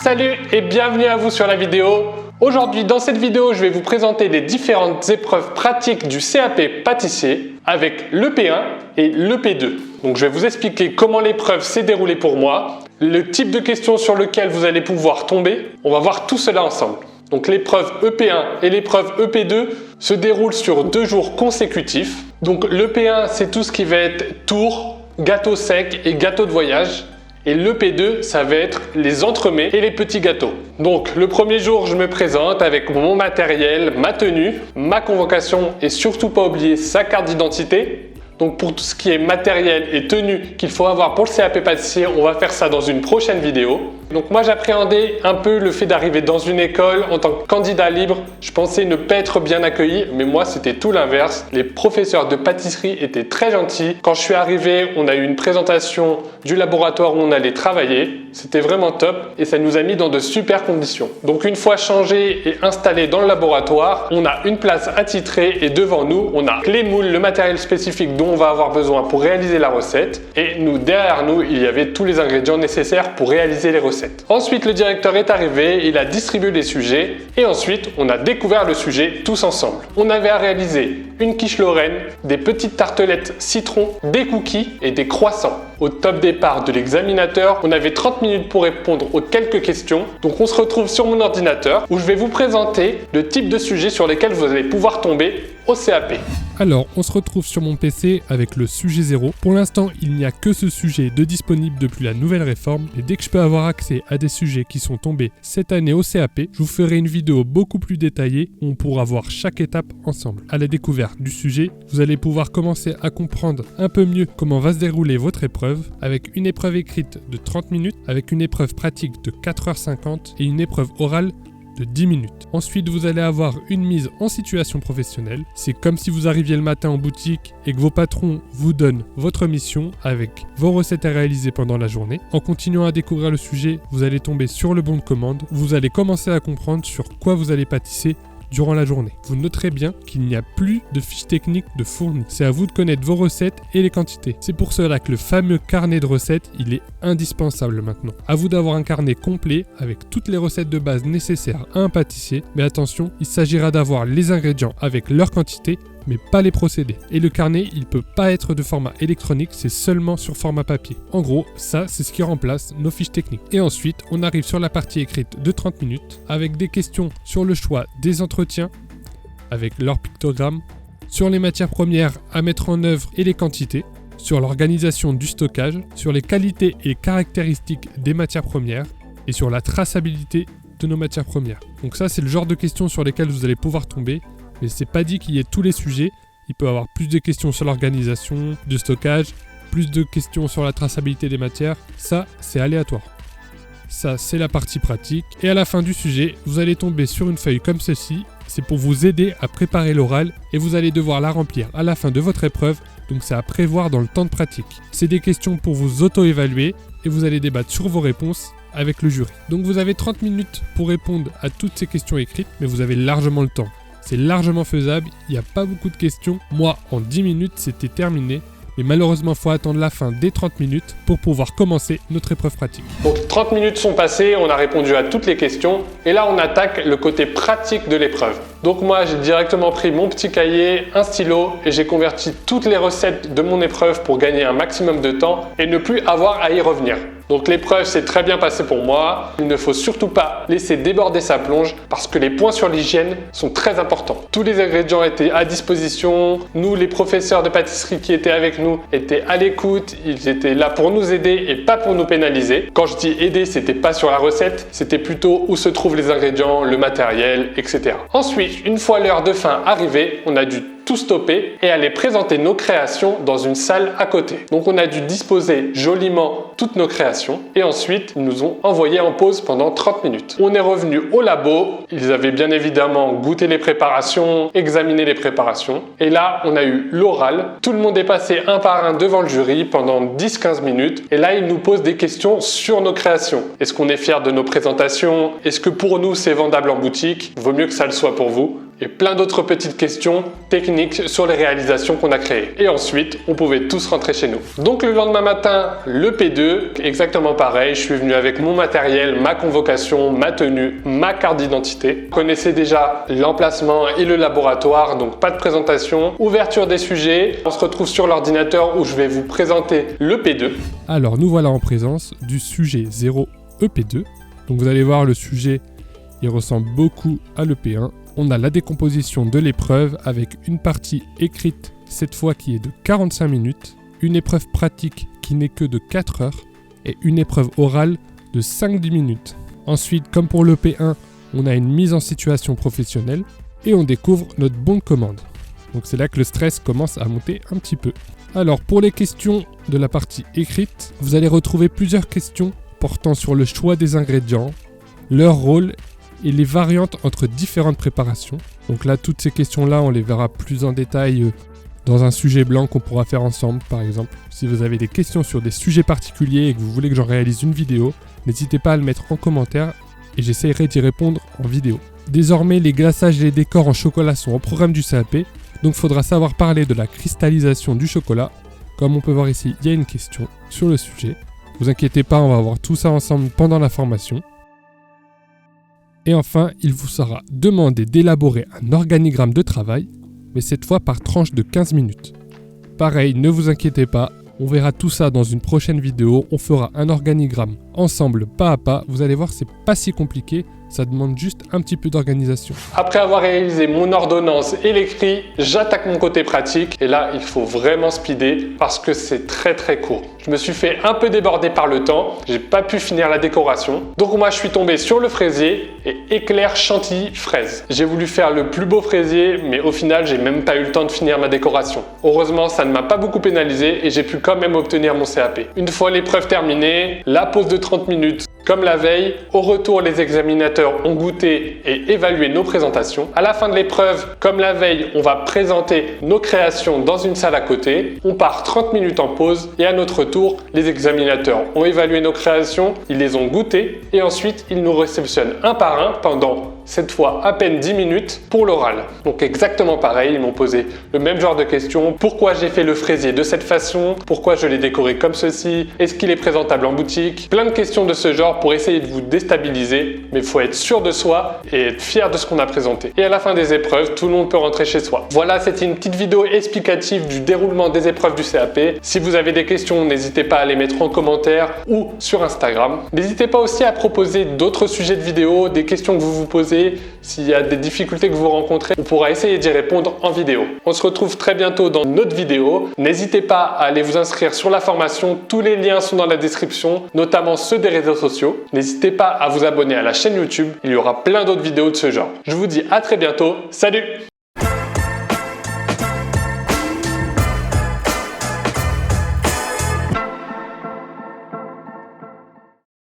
Salut et bienvenue à vous sur la vidéo. Aujourd'hui, dans cette vidéo, je vais vous présenter les différentes épreuves pratiques du CAP pâtissier avec l'EP1 et l'EP2. Donc je vais vous expliquer comment l'épreuve s'est déroulée pour moi, le type de questions sur lequel vous allez pouvoir tomber. On va voir tout cela ensemble. Donc l'épreuve EP1 et l'épreuve EP2 se déroulent sur 2 jours consécutifs. Donc l'EP1, c'est tout ce qui va être tour, gâteau sec et gâteau de voyage. Et l'EP2, ça va être les entremets et les petits gâteaux. Donc le premier jour, je me présente avec mon matériel, ma tenue, ma convocation et surtout pas oublier sa carte d'identité. Donc pour tout ce qui est matériel et tenue qu'il faut avoir pour le CAP pâtissier, on va faire ça dans une prochaine vidéo. Donc moi j'appréhendais un peu le fait d'arriver dans une école en tant que candidat libre. Je pensais ne pas être bien accueilli, mais moi c'était tout l'inverse. Les professeurs de pâtisserie étaient très gentils. Quand je suis arrivé, on a eu une présentation du laboratoire où on allait travailler. C'était vraiment top et ça nous a mis dans de super conditions. Donc une fois changé et installé dans le laboratoire, on a une place attitrée et devant nous, on a les moules, le matériel spécifique dont on va avoir besoin pour réaliser la recette. Et nous, derrière nous, il y avait tous les ingrédients nécessaires pour réaliser les recettes. Ensuite, le directeur est arrivé, il a distribué les sujets et ensuite, on a découvert le sujet tous ensemble. On avait à réaliser une quiche Lorraine, des petites tartelettes citron, des cookies et des croissants. Au top départ de l'examinateur, on avait 30 minutes pour répondre aux quelques questions. Donc on se retrouve sur mon ordinateur où je vais vous présenter le type de sujet sur lesquels vous allez pouvoir tomber au CAP. Alors, on se retrouve sur mon PC avec le sujet 0. Pour l'instant, il n'y a que ce sujet de disponible depuis la nouvelle réforme. Et dès que je peux avoir accès à des sujets qui sont tombés cette année au CAP, je vous ferai une vidéo beaucoup plus détaillée où on pourra voir chaque étape ensemble. À la découverte du sujet, vous allez pouvoir commencer à comprendre un peu mieux comment va se dérouler votre épreuve, avec une épreuve écrite de 30 minutes, avec une épreuve pratique de 4h50 et une épreuve orale de 10 minutes. Ensuite, vous allez avoir une mise en situation professionnelle. C'est comme si vous arriviez le matin en boutique et que vos patrons vous donnent votre mission avec vos recettes à réaliser pendant la journée. En continuant à découvrir le sujet, vous allez tomber sur le bon de commande. Vous allez commencer à comprendre sur quoi vous allez pâtisser durant la journée. Vous noterez bien qu'il n'y a plus de fiche technique de fourni. C'est à vous de connaître vos recettes et les quantités. C'est pour cela que le fameux carnet de recettes, il est indispensable maintenant. À vous d'avoir un carnet complet avec toutes les recettes de base nécessaires à un pâtissier. Mais attention, il s'agira d'avoir les ingrédients avec leur quantité, mais pas les procédés. Et le carnet, il peut pas être de format électronique, c'est seulement sur format papier. En gros, ça, c'est ce qui remplace nos fiches techniques. Et ensuite, on arrive sur la partie écrite de 30 minutes, avec des questions sur le choix des entretiens, avec leurs pictogrammes, sur les matières premières à mettre en œuvre et les quantités, sur l'organisation du stockage, sur les qualités et caractéristiques des matières premières, et sur la traçabilité de nos matières premières. Donc ça, c'est le genre de questions sur lesquelles vous allez pouvoir tomber. Mais c'est pas dit qu'il y ait tous les sujets. Il peut y avoir plus de questions sur l'organisation, de stockage, plus de questions sur la traçabilité des matières. Ça, c'est aléatoire. Ça, c'est la partie pratique. Et à la fin du sujet, vous allez tomber sur une feuille comme ceci. C'est pour vous aider à préparer l'oral et vous allez devoir la remplir à la fin de votre épreuve. Donc c'est à prévoir dans le temps de pratique. C'est des questions pour vous auto-évaluer et vous allez débattre sur vos réponses avec le jury. Donc vous avez 30 minutes pour répondre à toutes ces questions écrites, mais vous avez largement le temps. C'est largement faisable, il n'y a pas beaucoup de questions. Moi, en 10 minutes, c'était terminé. Mais malheureusement, il faut attendre la fin des 30 minutes pour pouvoir commencer notre épreuve pratique. Donc 30 minutes sont passées, on a répondu à toutes les questions. Et là, on attaque le côté pratique de l'épreuve. Donc moi, j'ai directement pris mon petit cahier, un stylo et j'ai converti toutes les recettes de mon épreuve pour gagner un maximum de temps et ne plus avoir à y revenir. Donc l'épreuve s'est très bien passée pour moi. Il ne faut surtout pas laisser déborder sa plonge parce que les points sur l'hygiène sont très importants. Tous les ingrédients étaient à disposition. Nous, les professeurs de pâtisserie qui étaient avec nous, étaient à l'écoute. Ils étaient là pour nous aider et pas pour nous pénaliser. Quand je dis aider, c'était pas sur la recette, c'était plutôt où se trouvent les ingrédients, le matériel, etc. Ensuite, une fois l'heure de fin arrivée, on a dû tout stopper et aller présenter nos créations dans une salle à côté. Donc on a dû disposer joliment toutes nos créations et ensuite ils nous ont envoyé en pause pendant 30 minutes. On est revenu au labo, ils avaient bien évidemment goûté les préparations, examiné les préparations et là on a eu l'oral. Tout le monde est passé un par un devant le jury pendant 10-15 minutes et là ils nous posent des questions sur nos créations. Est-ce qu'on est fier de nos présentations? Est-ce que pour nous c'est vendable en boutique? Vaut mieux que ça le soit pour vous. et plein d'autres petites questions techniques sur les réalisations qu'on a créées. Et ensuite, on pouvait tous rentrer chez nous. Donc le lendemain matin, le P2, exactement pareil, je suis venu avec mon matériel, ma convocation, ma tenue, ma carte d'identité. Vous connaissez déjà l'emplacement et le laboratoire, donc pas de présentation. Ouverture des sujets, on se retrouve sur l'ordinateur où je vais vous présenter le P2. Alors nous voilà en présence du sujet 0 EP2. Donc vous allez voir, le sujet il ressemble beaucoup à l'EP1. On a la décomposition de l'épreuve avec une partie écrite cette fois qui est de 45 minutes, une épreuve pratique qui n'est que de 4 heures et une épreuve orale de 5-10 minutes. Ensuite, comme pour l'EP1, on a une mise en situation professionnelle et on découvre notre bon de commande. Donc c'est là que le stress commence à monter un petit peu. Alors pour les questions de la partie écrite, vous allez retrouver plusieurs questions portant sur le choix des ingrédients, leur rôle et les variantes entre différentes préparations. Donc là, toutes ces questions-là, on les verra plus en détail dans un sujet blanc qu'on pourra faire ensemble, par exemple. Si vous avez des questions sur des sujets particuliers et que vous voulez que j'en réalise une vidéo, n'hésitez pas à le mettre en commentaire et j'essaierai d'y répondre en vidéo. Désormais, les glaçages et les décors en chocolat sont au programme du CAP, donc il faudra savoir parler de la cristallisation du chocolat. Comme on peut voir ici, il y a une question sur le sujet. Ne vous inquiétez pas, on va voir tout ça ensemble pendant la formation. Et enfin, il vous sera demandé d'élaborer un organigramme de travail, mais cette fois par tranche de 15 minutes. Pareil, ne vous inquiétez pas, on verra tout ça dans une prochaine vidéo, on fera un organigramme ensemble pas à pas, vous allez voir c'est pas si compliqué, ça demande juste un petit peu d'organisation. Après avoir réalisé mon ordonnance et l'écrit, j'attaque mon côté pratique et là il faut vraiment speeder parce que c'est très court. Je me suis fait un peu déborder par le temps, j'ai pas pu finir la décoration. Donc moi je suis tombé sur le fraisier et éclair chantilly fraise. J'ai voulu faire le plus beau fraisier mais au final j'ai même pas eu le temps de finir ma décoration. Heureusement ça ne m'a pas beaucoup pénalisé et j'ai pu quand même obtenir mon CAP. Une fois l'épreuve terminée, la pause de 30 minutes. Comme la veille, au retour, les examinateurs ont goûté et évalué nos présentations. À la fin de l'épreuve, comme la veille, on va présenter nos créations dans une salle à côté. On part 30 minutes en pause et à notre tour, les examinateurs ont évalué nos créations, ils les ont goûtées et ensuite, ils nous réceptionnent un par un pendant, cette fois, à peine 10 minutes pour l'oral. Donc exactement pareil, ils m'ont posé le même genre de questions. Pourquoi j'ai fait le fraisier de cette façon? Pourquoi je l'ai décoré comme ceci? Est-ce qu'il est présentable en boutique? Plein de questions de ce genre pour essayer de vous déstabiliser, mais il faut être sûr de soi et être fier de ce qu'on a présenté. Et à la fin des épreuves, tout le monde peut rentrer chez soi. Voilà, c'était une petite vidéo explicative du déroulement des épreuves du CAP. Si vous avez des questions, n'hésitez pas à les mettre en commentaire ou sur Instagram. N'hésitez pas aussi à proposer d'autres sujets de vidéos, des questions que vous vous posez. S'il y a des difficultés que vous rencontrez, on pourra essayer d'y répondre en vidéo. On se retrouve très bientôt dans une autre vidéo. N'hésitez pas à aller vous inscrire sur la formation. Tous les liens sont dans la description, notamment ceux des réseaux sociaux. N'hésitez pas à vous abonner à la chaîne YouTube, il y aura plein d'autres vidéos de ce genre. Je vous dis à très bientôt, salut!